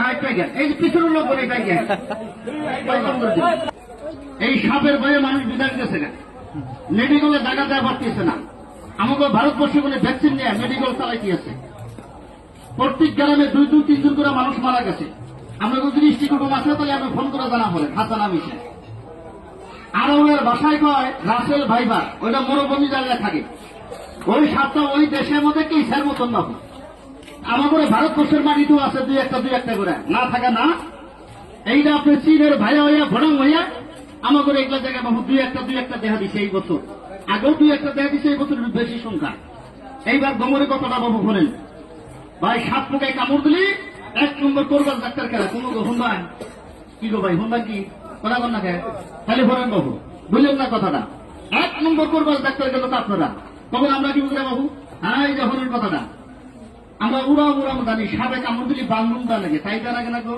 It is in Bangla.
হ্যাঁ এটাই জ্ঞান, এই যে পিছনের লোক বলে এটাই জ্ঞান। এই সাপের ভয়ে মানুষ বিদায় দিতেছে না, মেডিকেলে জায়গা দেওয়া পারতেছে না। আমাকে ভারতবর্ষে কোনো ভ্যাকসিন নিয়ে মেডিকেল চালাইতেছে, প্রত্যেক গ্রামে 2-3 জন করে মানুষ মারা গেছে। আমরা যদি দৃষ্টি কুটুম আছে তাহলে আমি ফোন করে জানা বলেন হাসান আমিছে। আর ওনার বাসায় কয় রাসেল ভাইবার, ওইটা মরুভূমি জায়গায় থাকে। ওই সাপটা ওই দেশের মধ্যে কি স্যার মতন না আমাদের ভারতবর্ষের মাটিতেও আছে দুই একটা করে, না থাকা না। এইটা আপনি চীনের ভাইয়া হইয়া ভোটাং হইয়া আমাদের এগুলা জায়গায় বাবু দুই একটা দেখা দিছে এই বছর, আগেও 2-1 দেখা দিছে, এই বছর বেশি সংখ্যা। এইবার গোমরের কথাটা বাবু বলেন ভাই, সাপ পোকায় কামড় দিলি 1 নম্বর করবার ডাক্তার কেনা কোনো হুন্দান কি গো ভাই, হুন্দান কি কথা বল না কে খালি ভরেন বাবু, বুঝলেন না কথাটা। 1 নম্বর করবার ডাক্তার গেল তো আপনারা, তখন আমরা কি বুঝলাম বাবু? হ্যাঁ এই যে হরেন কথাটা আমরা উড়াম জানি, সাপে কামড় দিলি বান্ধুন দা লাগে, তাই তার আগে না গো।